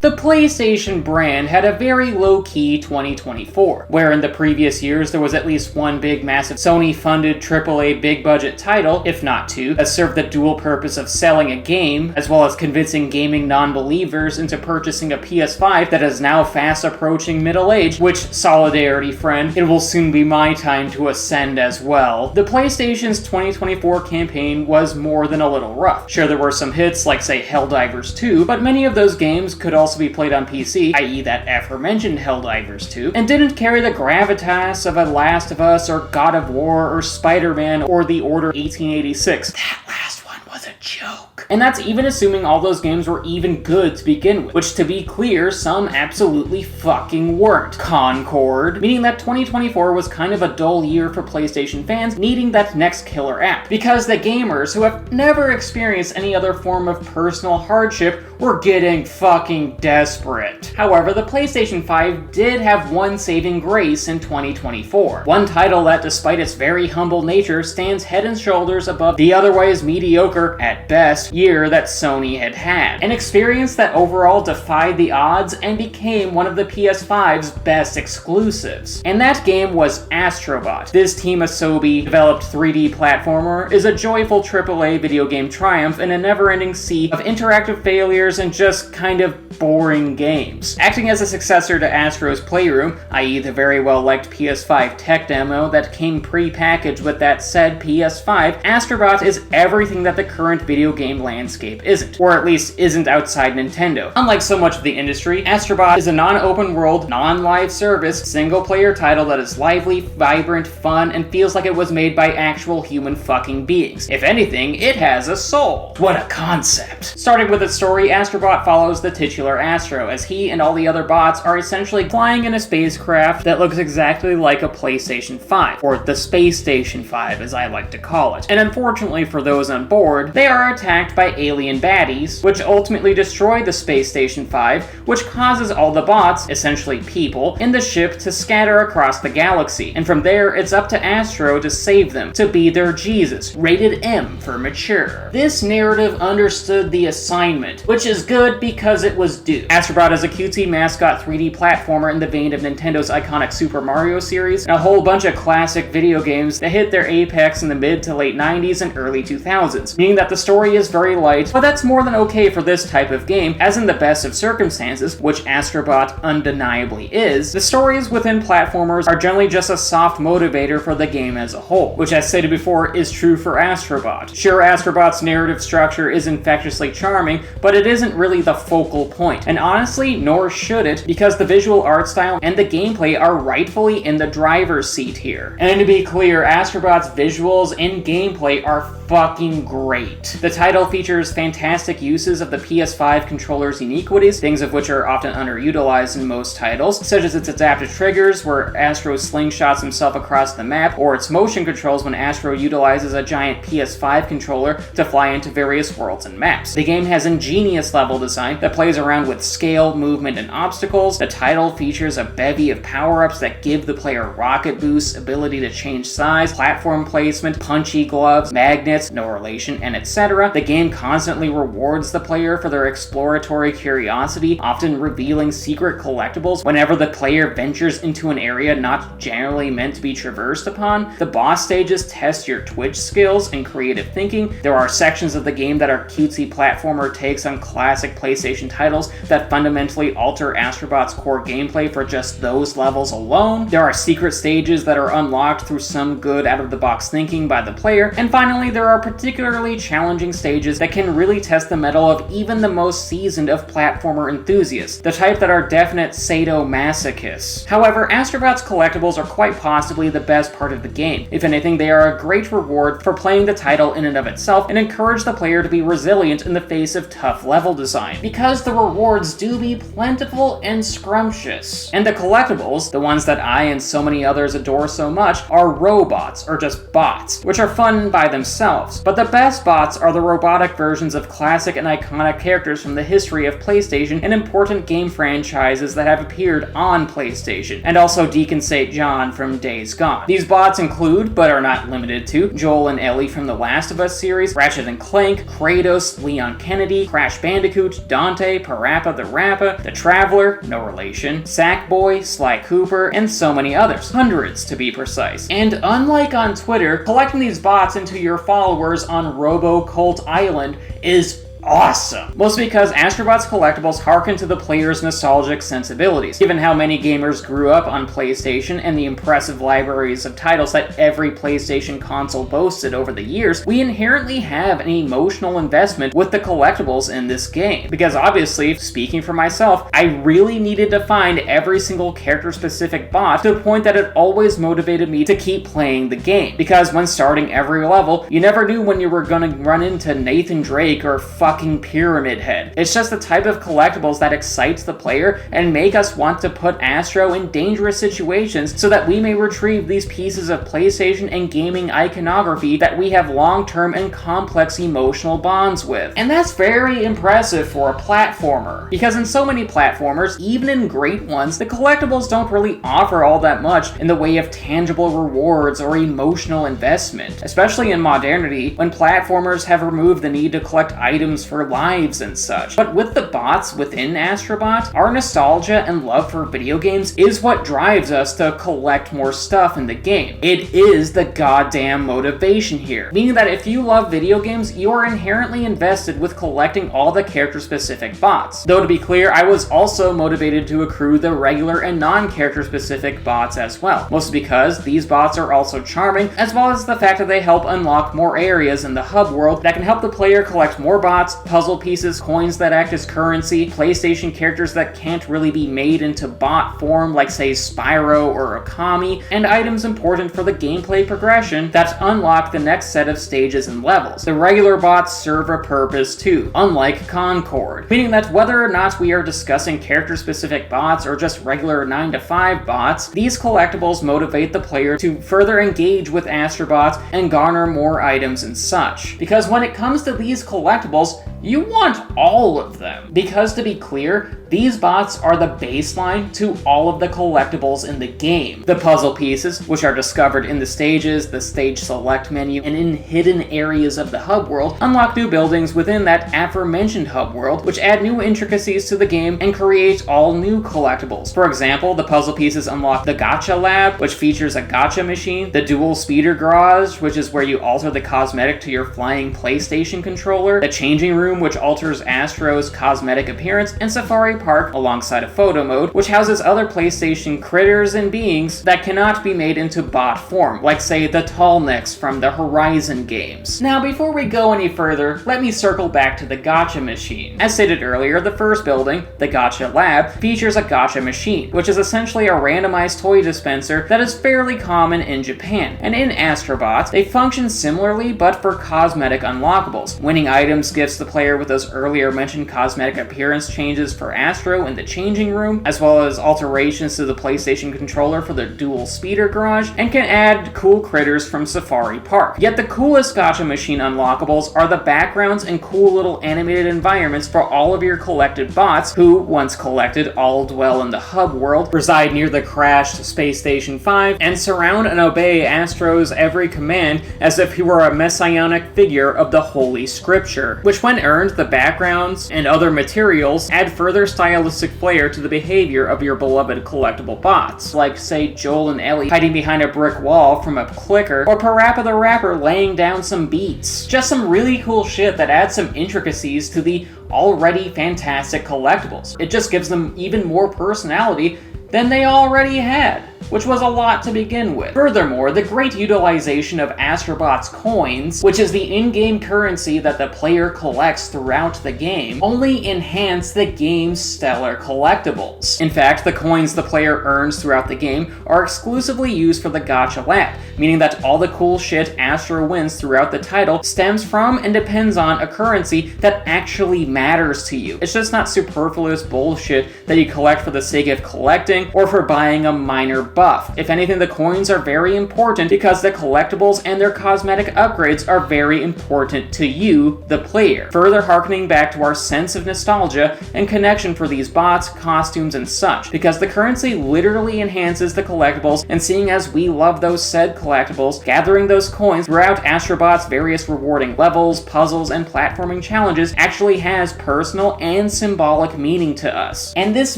The PlayStation brand had a very low-key 2024, where in the previous years there was at least one big massive Sony-funded AAA big-budget title, if not two, that served the dual purpose of selling a game, as well as convincing gaming non-believers into purchasing a PS5 that is now fast approaching middle age, which, solidarity friend, it will soon be my time to ascend as well. The PlayStation's 2024 campaign was more than a little rough. Sure, there were some hits like, say, Helldivers 2, but many of those games could also be played on PC, i.e. that aforementioned Helldivers 2, and didn't carry the gravitas of a Last of Us or God of War or Spider-Man or The Order 1886. That last one was a joke. And that's even assuming all those games were even good to begin with, which, to be clear, some absolutely fucking weren't. Concord, meaning that 2024 was kind of a dull year for PlayStation fans needing that next killer app, because the gamers who have never experienced any other form of personal hardship were getting fucking desperate. However, the PlayStation 5 did have one saving grace in 2024. One title that, despite its very humble nature, stands head and shoulders above the otherwise mediocre, at best, year that Sony had had. An experience that overall defied the odds and became one of the PS5's best exclusives. And that game was Astro Bot. This Team Asobi developed 3D platformer is a joyful AAA video game triumph in a never-ending sea of interactive failures and just kind of boring games. Acting as a successor to Astro's Playroom, i.e. the very well-liked PS5 tech demo that came pre-packaged with that said PS5, Astro Bot is everything that the current video game landscape isn't, or at least isn't outside Nintendo. Unlike so much of the industry, Astro Bot is a non-open world, non-live service, single-player title that is lively, vibrant, fun, and feels like it was made by actual human fucking beings. If anything, it has a soul. What a concept. Starting with its story, Astro Bot follows the titular Astro, as he and all the other bots are essentially flying in a spacecraft that looks exactly like a PlayStation 5, or the Space Station 5 as I like to call it. And unfortunately for those on board, they are attacked by alien baddies, which ultimately destroy the Space Station 5, which causes all the bots, essentially people, in the ship to scatter across the galaxy. And from there, it's up to Astro to save them, to be their Jesus, rated M for mature. This narrative understood the assignment, which is good because it was due. Astro Bot is a cutesy mascot 3D platformer in the vein of Nintendo's iconic Super Mario series, and a whole bunch of classic video games that hit their apex in the mid to late 90s and early 2000s, meaning that the story is very light, but that's more than okay for this type of game, as in the best of circumstances, which Astro Bot undeniably is. The stories within platformers are generally just a soft motivator for the game as a whole, which, as stated before, is true for Astro Bot. Sure, Astro Bot's narrative structure is infectiously charming, but it isn't really the focal point, and honestly, nor should it, because the visual art style and the gameplay are rightfully in the driver's seat here. And to be clear, Astro Bot's visuals and gameplay are fucking great. The title features fantastic uses of the PS5 controller's uniquities, things of which are often underutilized in most titles, such as its adaptive triggers, where Astro slingshots himself across the map, or its motion controls when Astro utilizes a giant PS5 controller to fly into various worlds and maps. The game has ingenious level design that plays around with scale, movement, and obstacles. The title features a bevy of power-ups that give the player rocket boosts, ability to change size, platform placement, punchy gloves, magnets, no relation, and etc. The game constantly rewards the player for their exploratory curiosity, often revealing secret collectibles whenever the player ventures into an area not generally meant to be traversed upon. The boss stages test your twitch skills and creative thinking. There are sections of the game that are cutesy platformer takes on classic PlayStation titles that fundamentally alter Astro Bot's core gameplay for just those levels alone. There are secret stages that are unlocked through some good out-of-the-box thinking by the player, and finally there are particularly challenging stages that can really test the mettle of even the most seasoned of platformer enthusiasts, the type that are definite sadomasochists. However, Astro Bot's collectibles are quite possibly the best part of the game. If anything, they are a great reward for playing the title in and of itself and encourage the player to be resilient in the face of tough level design, because the rewards do be plentiful and scrumptious. And the collectibles, the ones that I and so many others adore so much, are robots, or just bots, which are fun by themselves. But the best bots are the robotic versions of classic and iconic characters from the history of PlayStation and important game franchises that have appeared on PlayStation, and also Deacon St. John from Days Gone. These bots include, but are not limited to, Joel and Ellie from the Last of Us series, Ratchet and Clank, Kratos, Leon Kennedy, Crash Bandicoot, Dante, Piranha Parappa the Rapper, the Traveler, no relation, Sackboy, Sly Cooper, and so many others. Hundreds, to be precise. And unlike on Twitter, collecting these bots into your followers on RoboCult Island is awesome. Mostly because Astro Bot's collectibles harken to the player's nostalgic sensibilities. Given how many gamers grew up on PlayStation and the impressive libraries of titles that every PlayStation console boasted over the years, we inherently have an emotional investment with the collectibles in this game. Because obviously, speaking for myself, I really needed to find every single character-specific bot to the point that it always motivated me to keep playing the game. Because when starting every level, you never knew when you were gonna run into Nathan Drake or fucking Pyramid Head. It's just the type of collectibles that excites the player and make us want to put Astro in dangerous situations so that we may retrieve these pieces of PlayStation and gaming iconography that we have long-term and complex emotional bonds with. And that's very impressive for a platformer, because in so many platformers, even in great ones, the collectibles don't really offer all that much in the way of tangible rewards or emotional investment, especially in modernity when platformers have removed the need to collect items for lives and such. But with the bots within Astro Bot, our nostalgia and love for video games is what drives us to collect more stuff in the game. It is the goddamn motivation here. Meaning that if you love video games, you are inherently invested with collecting all the character-specific bots. Though to be clear, I was also motivated to accrue the regular and non-character-specific bots as well. Mostly because these bots are also charming, as well as the fact that they help unlock more areas in the hub world that can help the player collect more bots, puzzle pieces, coins that act as currency, PlayStation characters that can't really be made into bot form like say Spyro or Okami, and items important for the gameplay progression that unlock the next set of stages and levels. The regular bots serve a purpose too, unlike Concord, meaning that whether or not we are discussing character-specific bots or just regular 9-to-5 bots, these collectibles motivate the player to further engage with Astro Bots and garner more items and such. Because when it comes to these collectibles, you want all of them. Because to be clear, these bots are the baseline to all of the collectibles in the game. The puzzle pieces, which are discovered in the stages, the stage select menu, and in hidden areas of the hub world, unlock new buildings within that aforementioned hub world, which add new intricacies to the game and create all new collectibles. For example, the puzzle pieces unlock the Gacha Lab, which features a gacha machine, the Dual Speeder Garage, which is where you alter the cosmetic to your flying PlayStation controller, the Changing Room, which alters Astro's cosmetic appearance, and Safari Park alongside a photo mode, which houses other PlayStation critters and beings that cannot be made into bot form, like say the Tallnecks from the Horizon games. Now before we go any further, let me circle back to the gacha machine. As stated earlier, the first building, the Gacha Lab, features a gacha machine, which is essentially a randomized toy dispenser that is fairly common in Japan. And in Astro Bot, they function similarly but for cosmetic unlockables. Winning items gives the player with those earlier mentioned cosmetic appearance changes for Astro in the Changing Room, as well as alterations to the PlayStation controller for the Dual Speeder Garage, and can add cool critters from Safari Park. Yet the coolest gacha machine unlockables are the backgrounds and cool little animated environments for all of your collected bots, who, once collected, all dwell in the hub world, reside near the crashed Space Station 5, and surround and obey Astro's every command as if he were a messianic figure of the Holy Scripture, which when earned, the backgrounds and other materials add further stylistic flair to the behavior of your beloved collectible bots, like say Joel and Ellie hiding behind a brick wall from a clicker, or Parappa the Rapper laying down some beats. Just some really cool shit that adds some intricacies to the already fantastic collectibles. It just gives them even more personality than they already had, which was a lot to begin with. Furthermore, the great utilization of Astro Bot's coins, which is the in-game currency that the player collects throughout the game, only enhance the game's stellar collectibles. In fact, the coins the player earns throughout the game are exclusively used for the Gacha Lab, meaning that all the cool shit Astro wins throughout the title stems from and depends on a currency that actually matters to you. It's just not superfluous bullshit that you collect for the sake of collecting or for buying a minor buff. If anything, the coins are very important because the collectibles and their cosmetic upgrades are very important to you, the player, further harkening back to our sense of nostalgia and connection for these bots, costumes, and such, because the currency literally enhances the collectibles, and seeing as we love those said collectibles, gathering those coins throughout Astro Bot's various rewarding levels, puzzles, and platforming challenges actually has personal and symbolic meaning to us. And this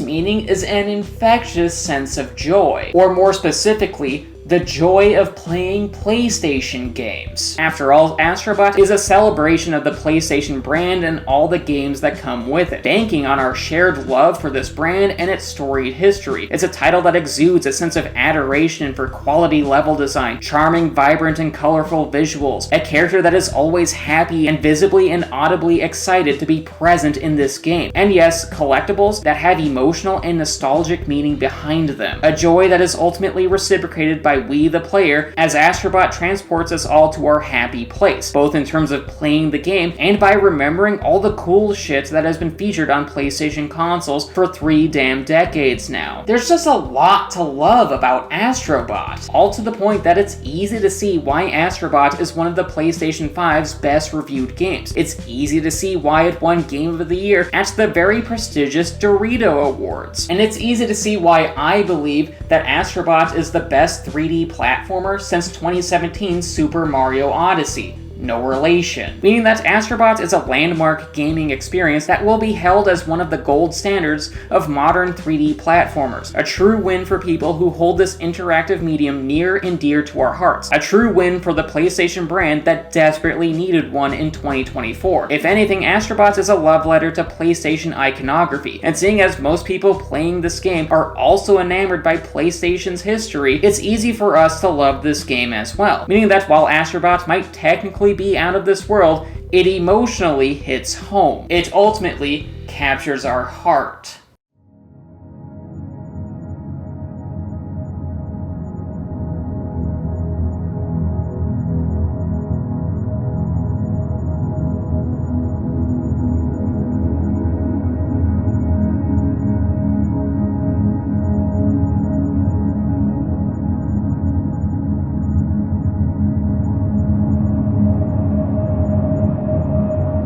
meaning is an infectious sense of joy, or more specifically, the joy of playing PlayStation games. After all, Astro Bot is a celebration of the PlayStation brand and all the games that come with it, banking on our shared love for this brand and its storied history. It's a title that exudes a sense of adoration for quality level design, charming, vibrant, and colorful visuals, a character that is always happy and visibly and audibly excited to be present in this game, and yes, collectibles that have emotional and nostalgic meaning behind them. A joy that is ultimately reciprocated by we the player as Astro Bot transports us all to our happy place, both in terms of playing the game and by remembering all the cool shit that has been featured on PlayStation consoles for 3 damn decades now. There's just a lot to love about Astro Bot, all to the point that it's easy to see why Astro Bot is one of the PlayStation 5's best reviewed games. It's easy to see why it won Game of the Year at the very prestigious Dorito Awards. And it's easy to see why I believe that Astro Bot is the best 3D platformer since 2017's Super Mario Odyssey. No relation. Meaning that Astro Bot is a landmark gaming experience that will be held as one of the gold standards of modern 3D platformers. A true win for people who hold this interactive medium near and dear to our hearts. A true win for the PlayStation brand that desperately needed one in 2024. If anything, Astro Bot is a love letter to PlayStation iconography, and seeing as most people playing this game are also enamored by PlayStation's history, it's easy for us to love this game as well. Meaning that while Astro Bot might technically be out of this world, it emotionally hits home. It ultimately captures our heart.